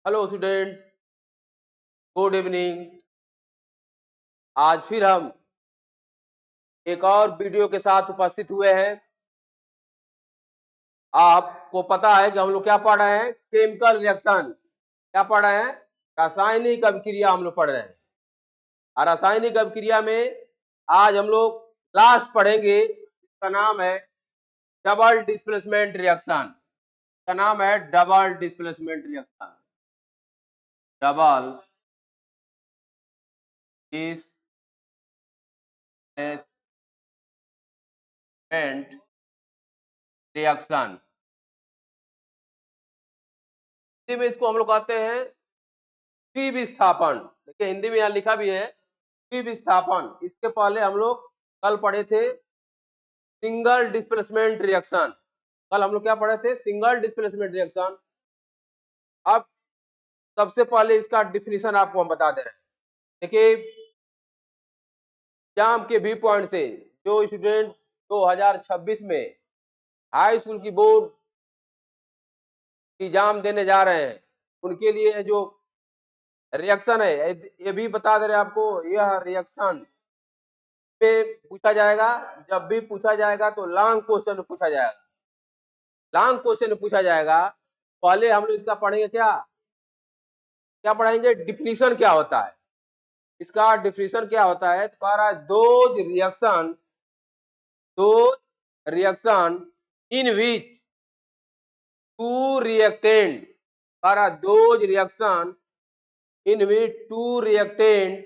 Hello student, good evening. आज फिर हम एक और वीडियो के साथ उपस्थित हुए हैं। आपको पता है कि हम लोग क्या पढ़ रहे हैं? Chemical reaction. क्या पढ़ रहे हैं? रासायनिक अभिक्रिया हम लोग पढ़ रहे हैं। और रासायनिक अभिक्रिया में आज हम लोग लास्ट पढ़ेंगे, इसका नाम है डबल डिस्प्लेसमेंट रिएक्शन। का नाम है double displacement reaction. Double displacement reaction, Hindi में इसको हम लोग कहते हैं विस्थापन। देखिए हिंदी में यहाँ लिखा भी है विस्थापन। इसके पहले हम लोग कल पढ़े थे सिंगल डिस्प्लेसमेंट रिएक्शन। कल हम लोग क्या पढ़े थे? Single displacement reaction. अब सबसे पहले इसका डिफिनीशन आपको हम बता दे रहे हैं। देखिए एग्जाम के व्यू पॉइंट से जो स्टूडेंट 2026 में हाई स्कूल की बोर्ड एग्जाम देने जा रहे हैं, उनके लिए जो रिएक्शन है ये भी बता दे रहे हैं आपको। यह रिएक्शन पे पूछा जाएगा, जब भी पूछा जाएगा तो लॉन्ग क्वेश्चन पूछा जाएगा। लॉन्ग क्वेश्चन पूछा जाएगा। पहले हम लोग इसका पढ़ेंगे क्या क्या पढ़ेंगे? डिफिनीशन क्या होता है इसका। डिफिनीशन क्या होता है तो कह रहा है दो reaction in which two reactant. कह रहा दो reaction in which two reactant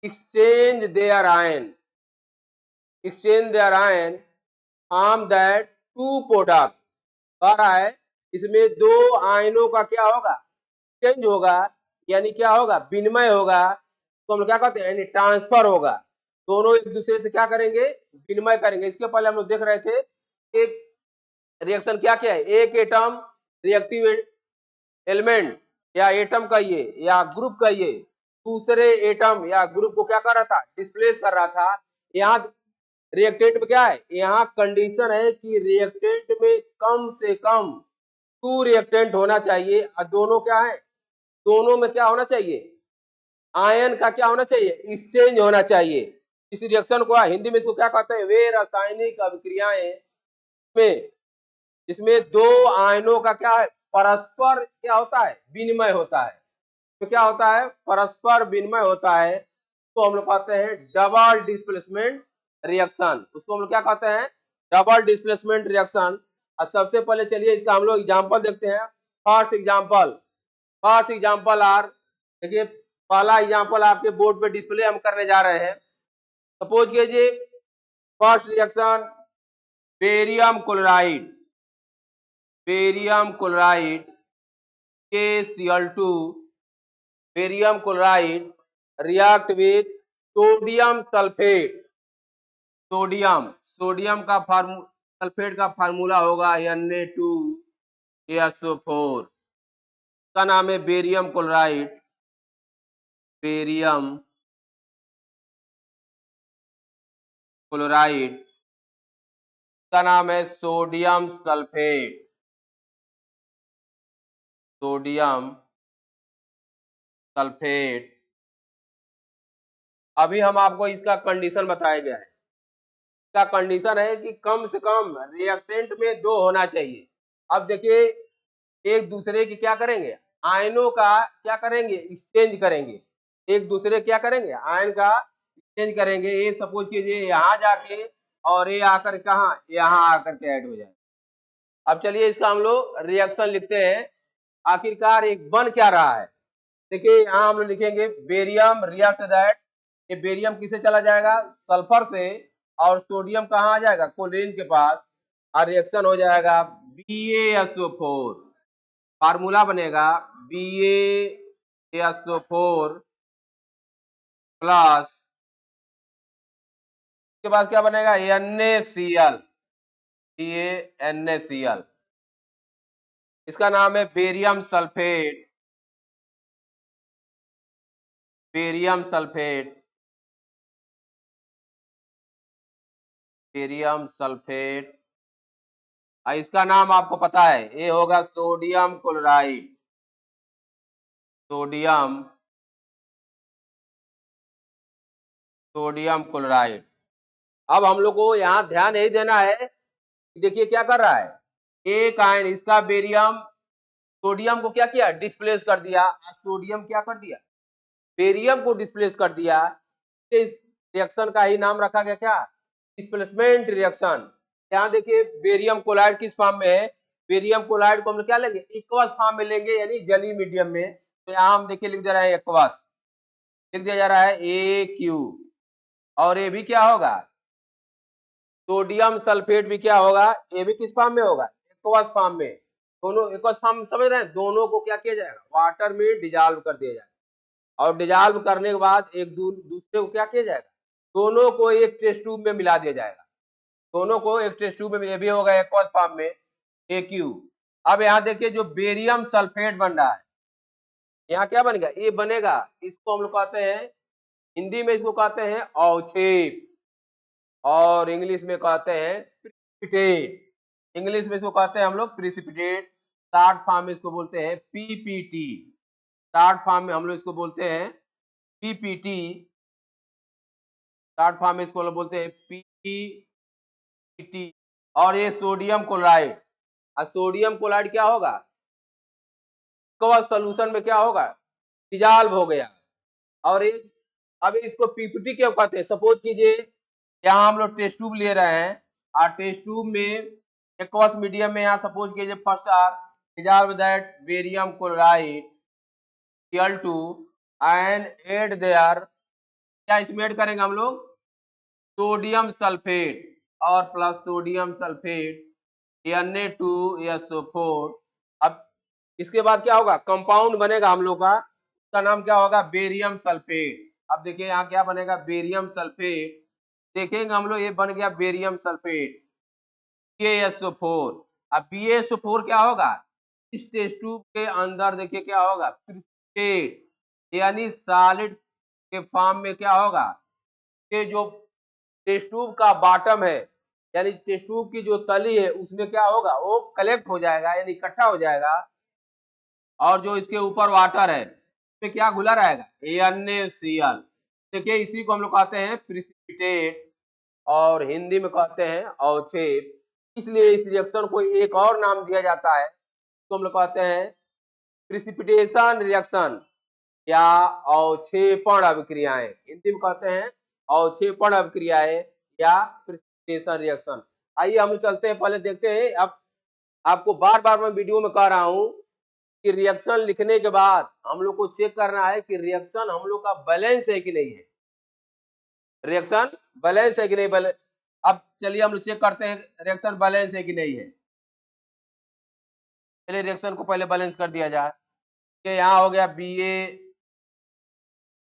exchange their ion form that two product। कह रहा है इसमें दो आयनों का क्या होगा? चेंज होगा, यानी क्या होगा? विनिमय होगा। तो हम लोग क्या कहते हैं? यानी ट्रांसफर होगा। दोनों एक दूसरे से क्या करेंगे? विनिमय करेंगे। इसके पहले हम लोग देख रहे थे एक रिएक्शन क्या क्या है। एक एटम रिएक्टिव एलिमेंट या एटम का ये या ग्रुप का ये दूसरे एटम या ग्रुप को क्या कर रहा था? डिस्प्लेस कर रहा था। यहाँ रिएक्टेंट में क्या है? यहाँ कंडीशन है कि रिएक्टेंट में कम से कम टू रिएक्टेंट होना चाहिए। और दोनों क्या है? दोनों में क्या होना चाहिए? आयन का क्या होना चाहिए? एक्सचेंज होना चाहिए। इस रिएक्शन को हिंदी में इसको क्या कहते हैं? वे रासायनिक अभिक्रियाएं में इसमें दो आयनों का क्या है? परस्पर क्या होता है? विनिमय होता है। तो क्या होता है? परस्पर विनिमय होता है। तो हम लोग कहते हैं डबल डिस्प्लेसमेंट रिएक्शन। उसको हम लोग क्या कहते हैं? Double displacement reaction. और सबसे पहले चलिए इसका हम लोग एग्जांपल देखते हैं। फर्स्ट एग्जांपल आर, देखिए पहला एग्जांपल आपके बोर्ड पे डिस्प्ले हम करने जा रहे हैं। सपोज कीजिए first reaction barium chloride KCl2 barium chloride react with sodium sulphate. Sodium का सल्फेट का फार्मूला होगा Na2SO4। का नाम है बेरियम क्लोराइड का नाम है सोडियम सल्फेट। अभी हम आपको इसका कंडीशन बताया गया है। इसका कंडीशन है कि कम से कम रिएक्टेंट में दो होना चाहिए। अब देखिए एक दूसरे की क्या करेंगे? आयनों का क्या करेंगे? एक्सचेंज करेंगे। एक दूसरे क्या करेंगे? आयन का एक्सचेंज करेंगे। ये सपोज कीजिए यहाँ जाके और ये आकर कहाँ? यहाँ आकर के ऐड हो जाए। अब चलिए इसका हम लोग रिएक्शन लिखते हैं। आखिरकार एक बन क्या रहा है? देखिए यहाँ हम लोग लिखेंगे बेरियम रिएक्ट दैट। ये बेरियम किसे चला जाएगा? सल्फर से। और सोडियम कहाँ आ जाएगा? क्लोरीन के पास। और रिएक्शन हो जाएगा BaSO4। फार्मूला बनेगा BaSO4 प्लस के बाद क्या बनेगा? NaCl। NaCl इसका नाम है बेरियम सल्फेट। इसका नाम आपको पता है, ये होगा सोडियम क्लोराइड। Sodium chloride. अब हम लोग को यहाँ ध्यान यही देना है, देखिए क्या कर रहा है, एक आयन इसका बेरियम सोडियम को क्या किया, डिस्प्लेस कर दिया। सोडियम क्या कर दिया, बेरियम को डिस्प्लेस कर दिया। इस रिएक्शन का ही नाम रखा गया क्या, डिस्प्लेसमेंट रिएक्शन। यहाँ देखिए बेरियम क्लोराइड किस फॉर्म में है, बेरियम क्लोराइड को हम क्या लेंगे, एक्वस फॉर्म में लेंगे, यानी जलीय मीडियम में। तो यहाँ हम देखिए लिख दे रहे हैं एक्वस, लिख दिया जा रहा है AQ। और ये भी क्या होगा, सोडियम सल्फेट भी क्या होगा, ये भी किस फॉर्म में होगा, एक्वस फॉर्म में। दोनों एक्वस फॉर्म समझ रहे हैं, दोनों को क्या किया जाएगा, वाटर में डिजॉल्व कर दिया जाएगा। और डिजॉल्व करने के बाद एक दूसरे को क्या किया जाएगा, दोनों को एक टेस्ट ट्यूब में मिला दिया जाएगा। दोनों को एक टेस्ट ट्यूब में, ये भी होगा एक्वस फॉर्म में AQ। अब यहाँ देखिए जो बेरियम सल्फेट बन रहा है, यहाँ क्या बनेगा, ये बनेगा, इसको हम लोग कहते हैं, हिंदी में इसको कहते हैं अवक्षेप, और इंग्लिश में कहते हैं प्रिसिपिटेट। इंग्लिश में इसको कहते हैं हम लोग प्रिसिपिटेट, शॉर्ट फॉर्म में इसको बोलते हैं PPT। शॉर्ट फॉर्म में हम लोग इसको बोलते हैं PPT, शॉर्ट फॉर्म में इसको लोग बोलते हैं PPT। और ये सोडियम क्लोराइड, और सोडियम क्लोराइड क्या होगा, सोल्यूशन में क्या होगा, डिजॉल्व हो गया। और ये अब इसको PPT क्यों कहते हैं, सपोज कीजिए यहाँ हम लोग टेस्ट ट्यूब ले रहे हैं, और टेस्ट ट्यूब में एक्वस मीडियम में यहाँ सपोज कीजिए first are dissolve that barium chloride Cl2 and add there, क्या इसमें ऐड करेंगे हम लोग, सोडियम सल्फेट और प्लस सोडियम सल्फेट Na2SO4। अब इसके बाद क्या होगा, कंपाउंड बनेगा हम लोग का, उसका नाम क्या होगा, बेरियम सल्फेट। अब देखिए यहाँ क्या बनेगा, बेरियम सल्फेट, देखेंगे हम लोग ये बन गया बेरियम सल्फेट BaSO4। अब BaSO4 क्या होगा, इस टेस्ट ट्यूब के अंदर देखिए क्या होगा, प्रिसिपिटेट, यानी सॉलिड के फॉर्म में क्या होगा, ये जो टेस्ट ट्यूब का बॉटम है, यानी टेस्ट ट्यूब की जो तली है उसमें क्या होगा, वो कलेक्ट हो जाएगा, यानी इकट्ठा हो जाएगा। और जो इसके ऊपर वाटर है उसमें क्या घुला रहेगा, NaCl। देखिए इसी को हम लोग कहते हैं प्रिसिपिटेट, और हिंदी में कहते हैं अवक्षेप। इसलिए इस रिएक्शन को एक और नाम दिया जाता है, तो हम लोग कहते हैं प्रिसिपिटेशन रिएक्शन या अवक्षेपण अभिक्रियाएं। हिंदी में कहते हैं अवक्षेपण अभिक्रियाएं या प्रिसिपिटेशन रिएक्शन। आइए हम लोग चलते हैं, पहले देखते हैं। अब आपको बार बार मैं वीडियो में कह रहा हूं कि रिएक्शन लिखने के बाद हम लोग को चेक करना है कि रिएक्शन हम लोग का बैलेंस है कि नहीं है, रिएक्शन बैलेंस है कि नहीं बैलेंस। अब चलिए हम लोग चेक करते हैं रिएक्शन बैलेंस है कि नहीं है। चलिए रिएक्शन को पहले बैलेंस कर दिया जाए, कि यहाँ हो गया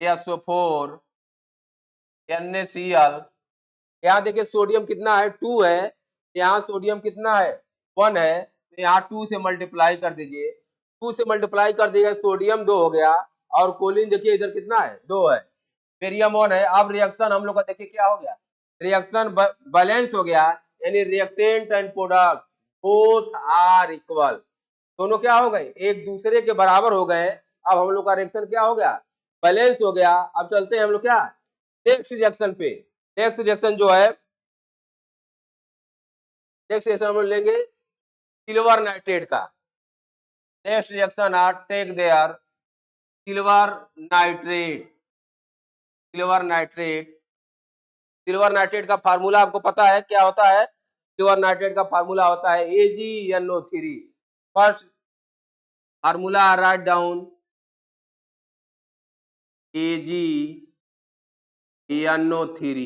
BaSO4 NaCl। यहाँ देखिए सोडियम कितना है, 2 है, यहाँ सोडियम कितना है, 1 है, तो यहाँ 2 से मल्टीप्लाई कर दीजिए। 2 से मल्टीप्लाई कर दिएगा, सोडियम 2 हो गया, और कोलिन देखिए इधर कितना है, 2 है, बेरियम 1 है। अब रिएक्शन हम लोग का देखिए क्या हो गया, रिएक्शन बैलेंस हो गया, यानी reactant and product both are equal, दोनों क्या हो गए, एक दूसरे के बराबर हो गए। अब हम लोग का रिएक्शन क्या हो गया, बैलेंस हो गया। अब चलते हैं हम लोग क्या, नेक्स्ट रिएक्शन पे। नेक्स्ट रिएक्शन जो है, नेक्स्ट रिएक्शन हम लोग लेंगे सिल्वर नाइट्रेट का। Next reaction are take there silver nitrate. Silver nitrate, silver nitrate का फार्मूला आपको पता है क्या होता है, सिल्वर नाइट्रेट का फार्मूला होता है AgNO3। First formula write down, AgNO3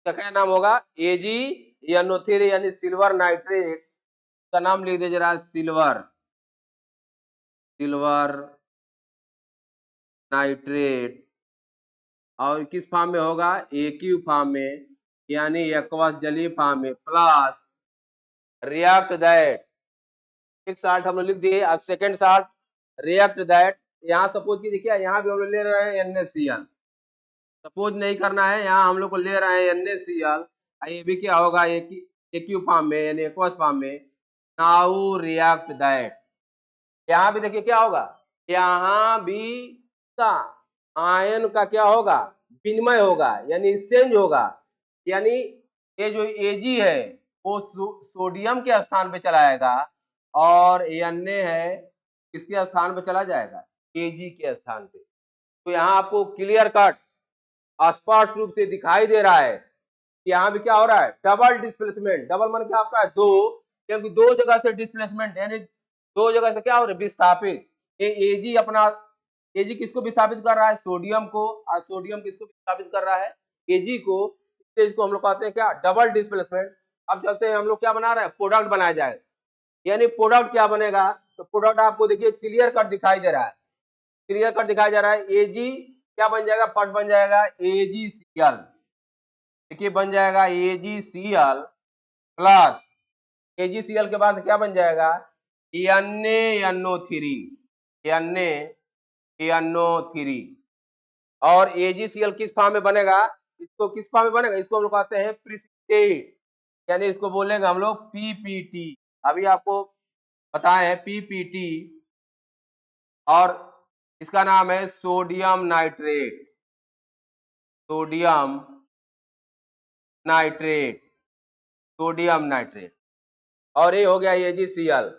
का क्या नाम होगा, AgNO3 यानी सिल्वर नाइट्रेट का नाम लिख दीजिए जरा, सिल्वर, सिल्वर नाइट्रेट। और किस फॉर्म में होगा, AQ फॉर्म में, यानी एक्वस जलीय फॉर्म में, प्लस रिएक्ट दैट, एक साल्ट हम लोग लिख दिए। अब सेकेंड साल्ट रिएक्ट दैट, यहाँ सपोज कीजिए क्या, यहाँ भी हम लोग ले रहे हैं NaCl, सपोज नहीं करना है, यहाँ हम लोग को ले रहे हैं NaCl, ये भी क्या होगा, AQ फॉर्म में, यानी एक्वस फॉर्म में। नाउ रिएक्ट दैट, यहाँ भी देखिए क्या होगा, यहाँ भी का आयन का क्या होगा, विनिमय होगा, यानी एक्सचेंज होगा। यानी ये जो Ag है वो सोडियम के स्थान पे चला जाएगा और Na है किसके स्थान पे चला जाएगा, Ag के स्थान पे। तो यहाँ आपको क्लियर कट स्पष्ट रूप से दिखाई दे रहा है कि यहाँ भी क्या हो रहा है, डबल डिस्प्लेसमेंट। डबल मन क्या होता है, दो, क्योंकि दो जगह से डिस्प्लेसमेंट यानी दो जगह से क्या हो रहा है, विस्थापित। ये Ag अपना Ag किसको विस्थापित कर रहा है, सोडियम को, और सोडियम किसको विस्थापित कर रहा है, Ag को। इसको हम लोग कहते हैं क्या, डबल डिस्प्लेसमेंट। अब चलते हैं हम लोग क्या बना रहे हैं, प्रोडक्ट बनाया जाए। यानी प्रोडक्ट क्या बनेगा, तो प्रोडक्ट आपको देखिए क्लियर कट दिखाई दे रहा है, क्लियर कट दिखाया जा रहा है। Ag क्या बन जाएगा, फट बन जाएगा AgCl। देखिए बन जाएगा AgCl प्लस AgCl के बाद क्या बन जाएगा, NaNO3 और AgCl किस फॉर्म में बनेगा, इसको किस फॉर्म में बनेगा, इसको हम लोग कहते हैं प्रिसिपिटेट, यानी इसको बोलेंगे हम लोग PPT। अभी आपको बताए हैं PPT, और इसका नाम है sodium nitrate, sodium nitrate, sodium nitrate. और ये हो गया AgCl।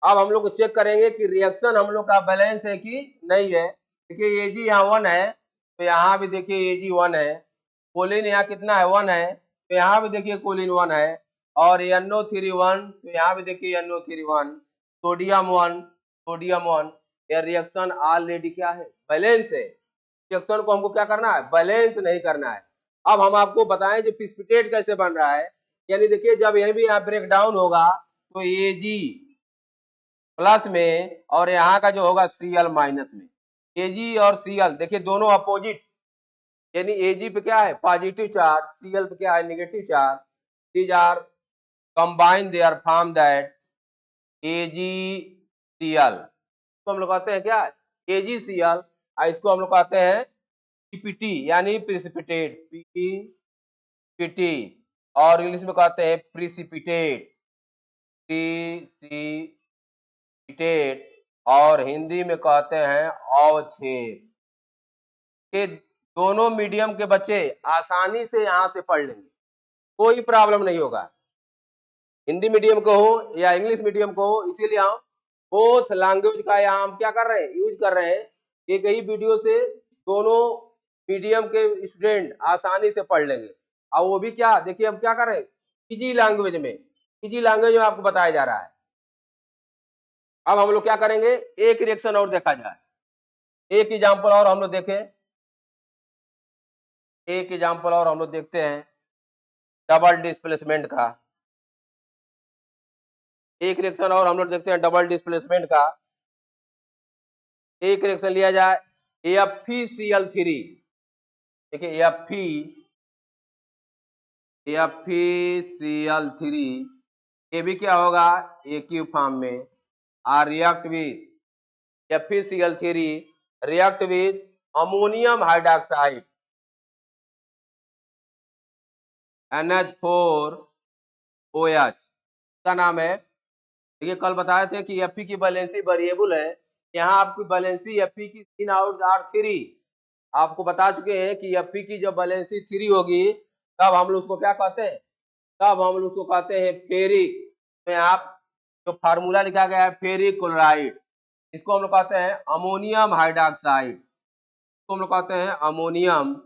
अब हम लोग चेक करेंगे कि रिएक्शन हम लोग का बैलेंस है कि नहीं है। देखिए Ag यहाँ 1 है, तो यहाँ भी देखिए Ag 1 है। कोलिन यहाँ कितना है, 1 है, तो यहाँ भी देखिए कोलिन 1 है। और NO3 1, तो यहाँ भी देखिए NO3 1, सोडियम 1, सोडियम 1। यह रिएक्शन ऑलरेडी क्या है, बैलेंस है। रिएक्शन को हमको क्या करना है, बैलेंस नहीं करना है। अब हम आपको बताएं जो प्रिसिपिटेट कैसे बन रहा है। यानी देखिए जब यह भी यहाँ ब्रेक डाउन होगा तो Ag प्लस में और यहाँ का जो होगा Cl माइनस में। Ag और Cl देखिए दोनों अपोजिट, यानी Ag पे क्या है पॉजिटिव चार्ज, Cl पे क्या है negative charge. These are combine, they are form that AgCl। तो हम लोग कहते हैं क्या, AgCl। इसको हम लोग कहते हैं PPT यानी प्रिसिपिटेट, PPT, और इंग्लिश में कहते हैं प्रिसिपिटेट, प्रिसिपिटेट, और हिंदी में कहते हैं अवक्षेप। ये दोनों मीडियम के बच्चे आसानी से यहाँ से पढ़ लेंगे, कोई प्रॉब्लम नहीं होगा। हिंदी मीडियम को हो या इंग्लिश मीडियम को हो, इसीलिए हम बोथ लैंग्वेज का यहाँ हम क्या कर रहे हैं, यूज कर रहे हैं। एक ही वीडियो से दोनों मीडियम के स्टूडेंट आसानी से पढ़ लेंगे। और वो भी क्या, देखिए हम क्या कर रहे हैं, इजी लैंग्वेज में, इजी लैंग्वेज में आपको बताया जा रहा है। अब हम लोग क्या करेंगे, एक रिएक्शन और देखा जाए, एक एग्जाम्पल और हम लोग देखें, एक एग्जाम्पल और हम लोग देखते हैं डबल डिस्प्लेसमेंट का। एक रिएक्शन और हम लोग देखते हैं डबल डिस्प्लेसमेंट का। एक रिएक्शन लिया जाए FeCl3। देखिए FeCl3 ये भी क्या होगा, एक्यू फॉर्म में। Are react with FeCl3 react with ammonium hydroxide NH4OH का नाम है। देखिए कल बताए थे कि Fe की वैलेंसी वेरिएबल है, यहाँ आपकी वैलेंसी Fe की 3 आउट आर 3। आपको बता चुके हैं कि Fe की जब वैलेंसी 3 होगी तब हम लोग उसको क्या कहते हैं, तब हम लोग उसको कहते हैं फेरिक। तो यहाँ जो फार्मूला लिखा गया है फेरिक क्लोराइड, इसको हम लोग कहते हैं अमोनियम हाइड्रोक्साइड, इसको हम लोग कहते हैं अमोनियम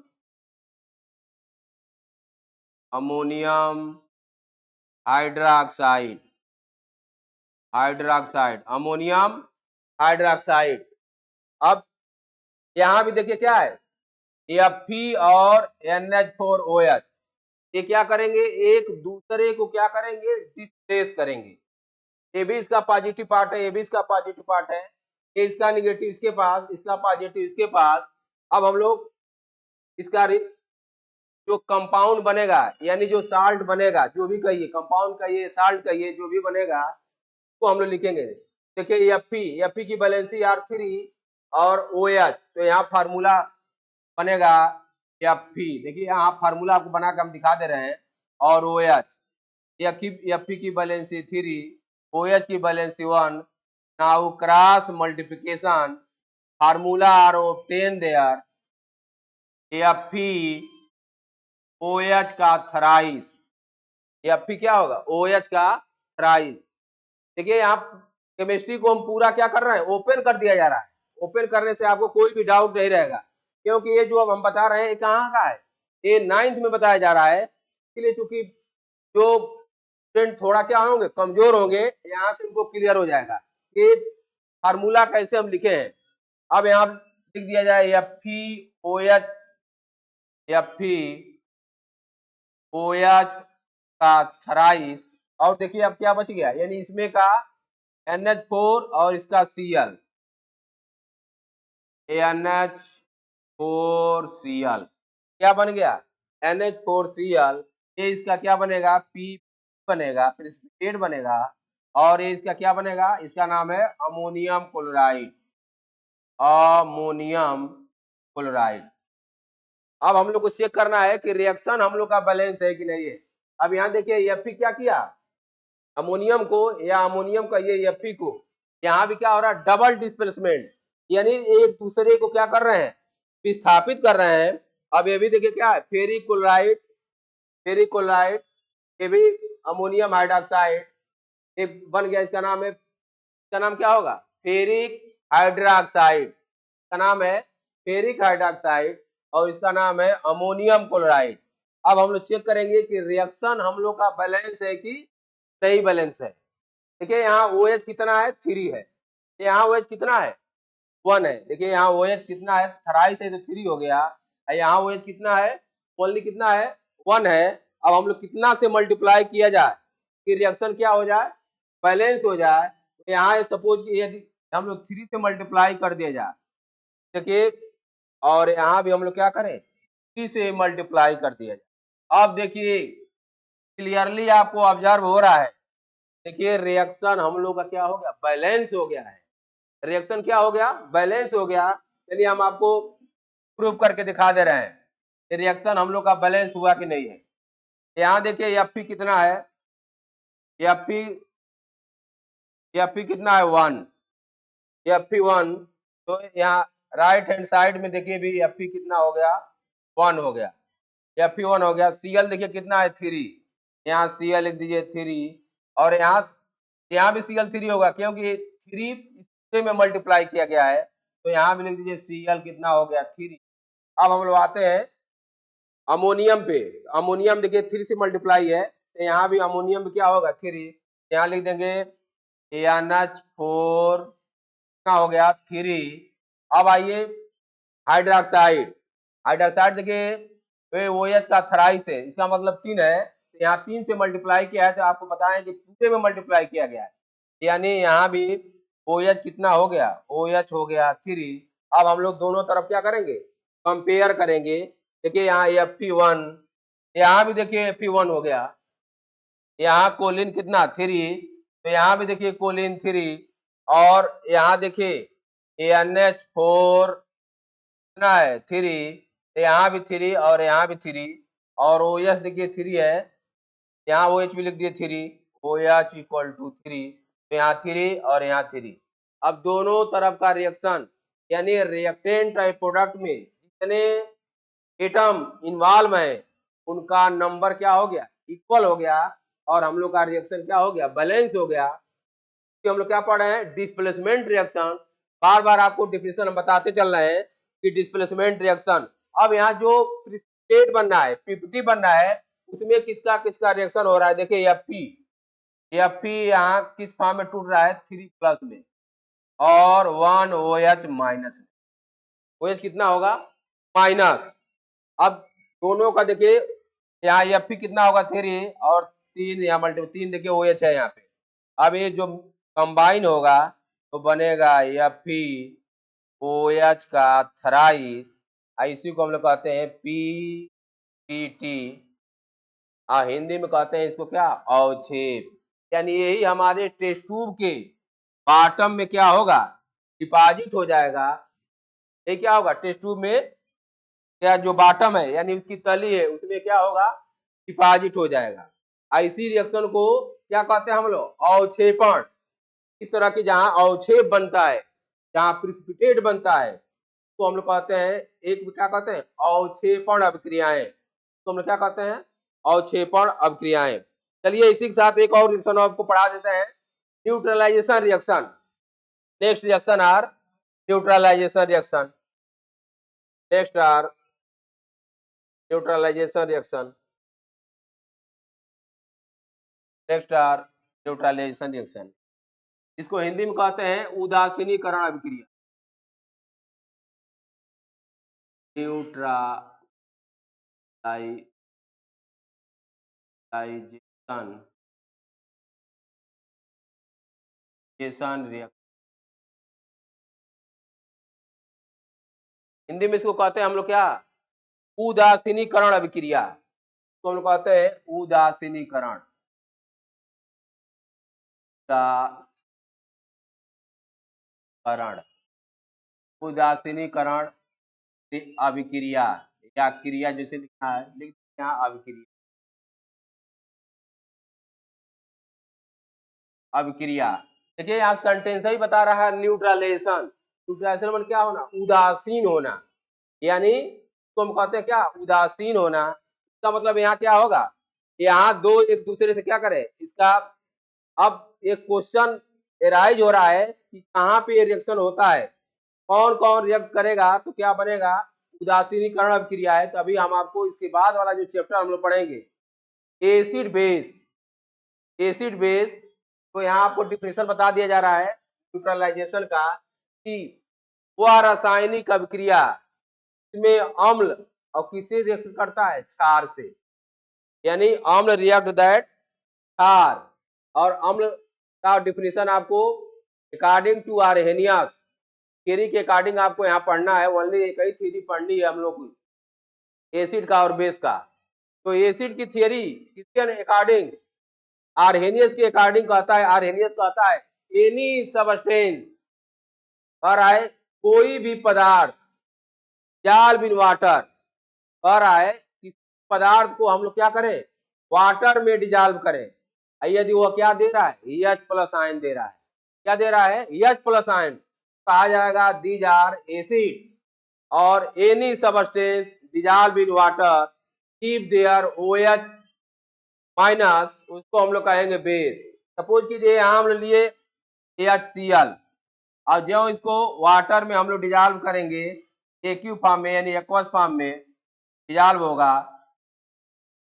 हाइड्रोक्साइड, अमोनियम हाइड्रोक्साइड। अब यहाँ भी देखिए क्या है, Fe और NH4OH ये क्या करेंगे, एक दूसरे को क्या करेंगे, डिस्प्लेस करेंगे। ये भी इसका पॉजिटिव पार्ट है, ये भी इसका पॉजिटिव पार्ट है, ये इसका निगेटिव इसके पास, इसका पॉजिटिव इसके पास। अब हम लोग इसका जो कंपाउंड बनेगा, यानी जो साल्ट बनेगा, जो भी कहिए कंपाउंड कहिए साल्ट कहिए, जो भी बनेगा तो हम लोग लिखेंगे। देखिए Fe की वैलेंसी R3 और OH, तो यहाँ फार्मूला बनेगा Fe। देखिए यहाँ फार्मूला आपको बना के हम दिखा दे रहे हैं। और OH, Fe की वैलेंसी 3, OH की valency 1। Now cross multiplication formula are obtain there FeOH का थराइस, Fe क्या होगा OH का थराइस। देखिए यहाँ केमिस्ट्री को हम पूरा क्या कर रहे हैं, ओपन कर दिया जा रहा है। ओपन करने से आपको कोई भी डाउट नहीं रहेगा, क्योंकि ये जो अब हम बता रहे हैं ये कहाँ का है, ये 9th में बताया जा रहा है। इसलिए चूंकि जो स्टूडेंट थोड़ा क्या होंगे, कमजोर होंगे, यहाँ से उनको क्लियर हो जाएगा कि फार्मूला कैसे हम लिखे हैं। अब यहाँ लिख दिया जाए FeOH का थराइस, और देखिए अब क्या बच गया, यानी इसमें का NH4 और इसका Cl, NH4Cl क्या बन गया, NH4Cl। ये इसका क्या बनेगा, P बनेगा, प्रेसिपिटेट बनेगा, और ये इसका क्या बनेगा, इसका नाम है अमोनियम क्लोराइड, अमोनियम क्लोराइड। अब हम लोग को चेक करना है कि रिएक्शन हम लोग का बैलेंस है कि नहीं है। अब यहाँ देखिए Fe क्या किया, अमोनियम को या अमोनियम का ये Fe को, यहाँ भी क्या हो रहा है, डबल डिस्प्लेसमेंट, यानी एक दूसरे को क्या कर रहे हैं, विस्थापित कर रहे हैं। अब ये भी देखिए क्या है, फेरिक क्लोराइड, फेरिक क्लोराइड, ये भी अमोनियम हाइड्रोक्साइड, ये बन गया, इसका नाम है, इसका नाम क्या होगा, फेरिक हाइड्रोक्साइड, का नाम है फेरिक हाइड्रोक्साइड, और इसका नाम है अमोनियम क्लोराइड। अब हम लोग चेक करेंगे कि रिएक्शन हम लोग का बैलेंस है कि सही बैलेंस है। देखिए यहाँ OH कितना है, 3 है, यहाँ OH कितना है, 1 है। देखिए यहाँ OH कितना है, थराइस है तो 3 हो गया, यहाँ OH कितना है, ओनली कितना है, 1 है। अब हम लोग कितना से मल्टीप्लाई किया जाए कि रिएक्शन क्या हो जाए, बैलेंस हो जाए। तो यहाँ सपोज कि यदि हम लोग 3 से मल्टीप्लाई कर दिया जाए, देखिए, और यहाँ भी हम लोग क्या करें, 3 से मल्टीप्लाई कर दिया जाए। अब देखिए क्लियरली आपको ऑब्जर्व हो रहा है, देखिए रिएक्शन हम लोग का क्या हो गया, बैलेंस हो गया है। रिएक्शन क्या हो गया, बैलेंस हो गया। चलिए हम आपको प्रूव करके दिखा दे रहे हैं रिएक्शन हम लोग का बैलेंस हुआ कि नहीं है। यहाँ देखिए Fe कितना है, Fe कितना है, 1, Fe1। तो यहाँ राइट हैंड साइड में देखिए भी Fe कितना हो गया, 1 हो गया, Fe1 हो गया। Cl देखिए कितना है, 3, यहाँ Cl लिख दीजिए 3, और यहाँ भी Cl 3 होगा, क्योंकि 3 में मल्टीप्लाई किया गया है, तो यहाँ भी लिख दीजिए Cl कितना हो गया, 3। अब हम लोग आते हैं अमोनियम पे। अमोनियम देखिए 3 से मल्टीप्लाई है, तो यहाँ भी अमोनियम में क्या होगा, 3, यहाँ लिख देंगे NH4 कितना हो गया, 3। अब आइए हाइड्रोक्साइड, हाइड्रोक्साइड देखिए OH का थराइस है, इसका मतलब 3 है, तो यहाँ 3 से मल्टीप्लाई किया है, तो आपको बताएं कि पूरे में मल्टीप्लाई किया गया है, यानी यहाँ भी OH कितना हो गया, OH हो गया 3। अब हम लोग दोनों तरफ क्या करेंगे, कंपेयर करेंगे। देखिए यहाँ Fe1, यहाँ भी देखिए Fe1 हो गया, यहाँ कोलिन कितना, 3, तो यहाँ भी देखिए कोलिन 3, और यहाँ देखिए NH4 कितना है, 3, तो यहाँ भी 3 और यहाँ भी 3, और OH देखिए 3 है, यहाँ OH भी लिख दिए 3, OH इक्वल टू 3, तो यहाँ 3 और यहाँ 3। अब दोनों तरफ का रिएक्शन, यानी रिएक्टेंट और प्रोडक्ट में जितने एटम इन्वॉल्व है उनका नंबर क्या हो गया, इक्वल हो गया, और हम लोग का रिएक्शन क्या हो गया, बैलेंस हो गया। कि हम लोग क्या पढ़ रहे हैं, डिस्प्लेसमेंट रिएक्शन। बार बार आपको डिफिनेशन हम बताते चल रहे हैं कि डिस्प्लेसमेंट रिएक्शन। अब यहाँ जो प्रेसिपिटेट बनना है, पीपीटी बनना है, उसमें किसका किसका रिएक्शन हो रहा है, देखिए Fe यहाँ किस फॉर्म में टूट रहा है, 3+ में, और 1 OH माइनस में। OH कितना होगा, माइनस। अब दोनों का देखिए यहाँ Fe कितना होगा, 3, और 3 यहाँ मल्टीपल 3 देखिए OH है यहाँ पे। अब ये जो कंबाइन होगा तो बनेगा FeOH का थराइस, इसी को हम लोग कहते हैं PPT, हिंदी में कहते हैं इसको क्या, अवक्षेप। यानी यही हमारे टेस्ट ट्यूब के बॉटम में क्या होगा, डिपॉजिट हो जाएगा। ये क्या होगा, टेस्ट ट्यूब में क्या जो बॉटम है, यानी उसकी तली है, उसमें क्या होगा, डिपॉजिट हो जाएगा। इसी रिएक्शन को क्या कहते हैं हम लोग, अवक्षेपण। इस तरह की जहां अवक्षेप बनता है जहाँ प्रिसिपिटेट बनता है तो हम लोग कहते हैं, एक क्या कहते हैं, अवक्षेपण अभिक्रियाएं। तो हम लोग क्या कहते हैं, अवक्षेपण अभिक्रियाएं। चलिए इसी के साथ एक और रिएक्शन आपको पढ़ा देते हैं, neutralisation reaction. Next reaction are neutralisation reaction. Next are neutralisation reaction. Next are neutralisation reaction. इसको हिंदी में कहते हैं उदासीनीकरण अभिक्रिया। न्यूट्रलाइजेशन रिएक्शन, हिंदी में इसको कहते हैं हम लोग क्या, उदासीनीकरण अभिक्रिया। तो हम लोग कहते हैं उदासीनीकरण, उदासीनीकरण अभिक्रिया, या क्रिया जैसे लिखा है लिख दीजिए यहाँ अभिक्रिया, अभिक्रिया। देखिए यहाँ सेंटेंस ही बता रहा है न्यूट्रलाइजेशन। न्यूट्रलाइजेशन मतलब क्या होना, उदासीन होना, यानी तो हम कहते हैं क्या, उदासीन होना। इसका मतलब यहाँ क्या होगा, यहाँ दो एक दूसरे से क्या करे इसका, अब एक क्वेश्चन एराइज हो रहा है कि कहाँ पे रिएक्शन होता है, कौन कौन रिएक्ट करेगा, तो क्या बनेगा, उदासीनीकरण अभिक्रिया है। तभी हम आपको इसके बाद वाला जो चैप्टर हम लोग पढ़ेंगे एसिड बेस, एसिड बेस। तो यहाँ आपको डिफिनेशन बता दिया जा रहा है न्यूट्रलाइजेशन का कि वह रासायनिक अभिक्रिया इसमें अम्ल और किससे रिएक्शन करता है, क्षार से, यानी अम्ल रिएक्ट दैट क्षार। और अम्ल का डिफिनेशन आपको अकॉर्डिंग टू आर्हेनियस थ्योरी के अकॉर्डिंग आपको यहाँ पढ़ना है। ओनली एक ही थ्योरी पढ़नी है हम लोग को, एसिड का और बेस का। तो एसिड की थ्योरी किसके अकॉर्डिंग, आर्हेनियस के अकॉर्डिंग कहता है, आर्हेनियस कहता है एनी सबस्टेंस और है कोई भी पदार्थ जाल बिन वाटर, और है किस पदार्थ को हम लोग क्या करें, वाटर में डिजॉल्व करें। यदि वह क्या दे रहा है, H प्लस आयन दे रहा है, क्या दे रहा है, H प्लस आयन, कहा जाएगा दीज आर एसिड। और any substance dissolve in water keep their OH minus, उसको हम लोग कहेंगे बेस। सपोज कीजिए यहाँ हम लोग लिए HCl, और जो इसको वाटर में हम लोग डिजॉल्व करेंगे एक्यू फॉर्म में, यानी एक्वस फॉर्म में डिजॉल्व होगा,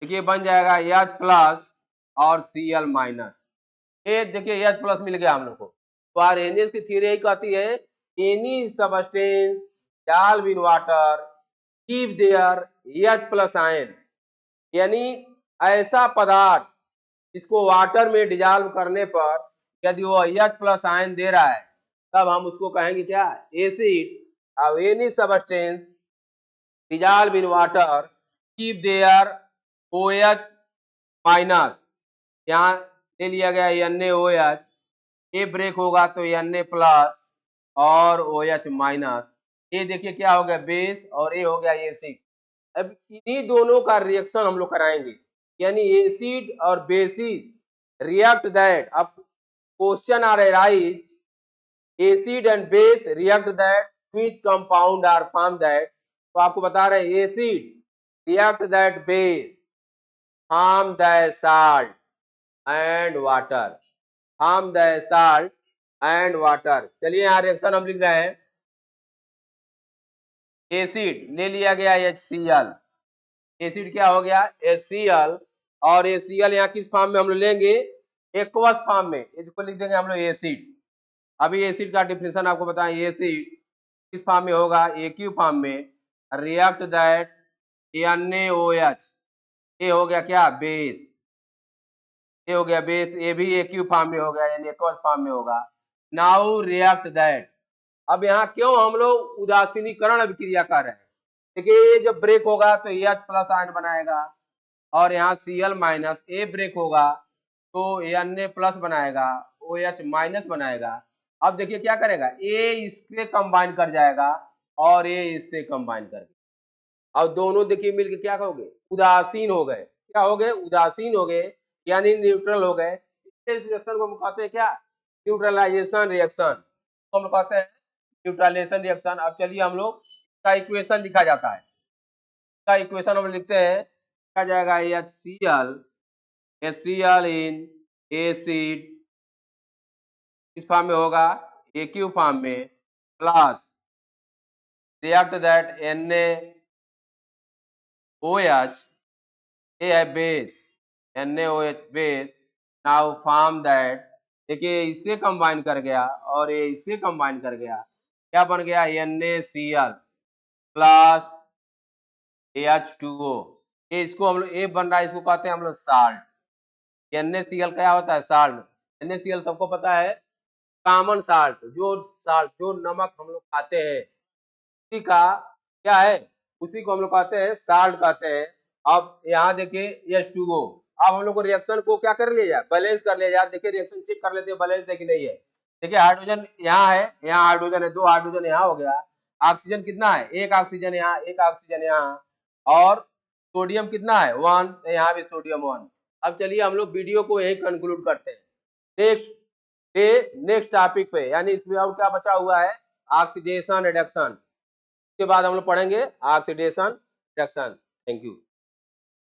देखिए बन जाएगा H प्लस और Cl माइनस। ये देखिए H प्लस मिल गया हम लोग को। तो आर्हेनियस की थ्योरी यही कहती है any substance dissolve in water keep their H plus ion, यानी ऐसा पदार्थ इसको वाटर में डिजॉल्व करने पर यदि वो H प्लस आयन दे रहा है, तब हम उसको कहेंगे क्या, एसिड। और any substance dissolve in water keep their OH minus, यहाँ ले लिया गया NaOH, ये ब्रेक होगा तो Na प्लस और OH माइनस। ये देखिए क्या हो गया बेस, और ये हो गया एसिड। अब इन्हीं दोनों का रिएक्शन हम लोग कराएंगे, यानी एसिड और बेसिस रिएक्ट दैट। अब question are arise, acid and base react that which compound are form that. तो आपको बता रहे हैं acid react that base form that salt and water, form that salt and water. चलिए यहाँ reaction हम लिख रहे हैं, एसिड ले लिया गया HCl, एसिड क्या हो गया HCl, और HCl यहाँ किस फॉर्म में हम लोग लेंगे, एक्वस फॉर्म में, इसको लिख देंगे हम लोग एसिड। अभी एसिड का डिफिनेशन आपको बताएं, एसिड किस फॉर्म में होगा, एक्यू फॉर्म में, रिएक्ट दैट NaOH, ये हो गया क्या बेस, ये हो गया बेस, ये भी एक्यू फॉर्म में हो गया यानी एक्वस फॉर्म में होगा। नाउ रिएक्ट दैट, अब यहाँ क्यों हम लोग उदासीनीकरण अभिक्रिया कर रहे हैं, देखिए ये जब ब्रेक होगा तो H प्लस आयन बनाएगा, और यहाँ Cl माइनस, ए ब्रेक होगा तो Na प्लस बनाएगा, OH माइनस बनाएगा। अब देखिए क्या करेगा, ए इससे कंबाइन कर जाएगा और ए इससे कंबाइन कर, और दोनों देखिए मिलके क्या करोगे, उदासीन हो गए, क्या हो गए, उदासीन हो गए, यानी न्यूट्रल हो गए। इस रिएक्शन को हम कहते हैं क्या, न्यूट्रलाइजेशन रिएक्शन। तो हम कहते हैं न्यूट्रलाइजेशन रिएक्शन। अब चलिए हम लोग का इक्वेशन लिखा जाता है, का इक्वेशन हम लिखते हैं, लिखा जाएगा HCl इन एसिड, इस फॉर्म में होगा, एक्यू फॉर्म में, प्लस रिएक्ट दैट NaOH, ए है base, NaOH base, now form that, देखिए इससे कंबाइन कर गया और ये इससे कंबाइन कर गया, क्या बन गया, NaCl प्लस H2O। ये इसको हम लोग, ये बन रहा है, इसको कहते हैं हम लोग साल्ट। NaCl क्या होता है, साल्ट। NaCl सबको पता है, कॉमन साल्ट, जो नमक हम लोग खाते हैं उसी का क्या है, उसी को हम लोग कहते हैं साल्ट कहते हैं। अब यहाँ देखिए H2O, अब हम लोग को रिएक्शन को क्या कर लिया जाए, बैलेंस कर लिया जाए। देखिए रिएक्शन चेक कर लेते हैं बैलेंस है कि नहीं है। देखिए हाइड्रोजन यहाँ है, यहाँ हाइड्रोजन है, 2 हाइड्रोजन यहाँ हो गया। ऑक्सीजन कितना है, 1 ऑक्सीजन यहाँ, 1 ऑक्सीजन यहाँ, और सोडियम कितना है, 1, यहाँ भी सोडियम 1। अब चलिए हम लोग वीडियो को यही कंक्लूड करते हैं। नेक्स्ट टॉपिक पे, यानी इसमें अब क्या बचा हुआ है, ऑक्सीडेशन रिडक्शन, के बाद हम लोग पढ़ेंगे ऑक्सीडेशन रिडक्शन। Thank you.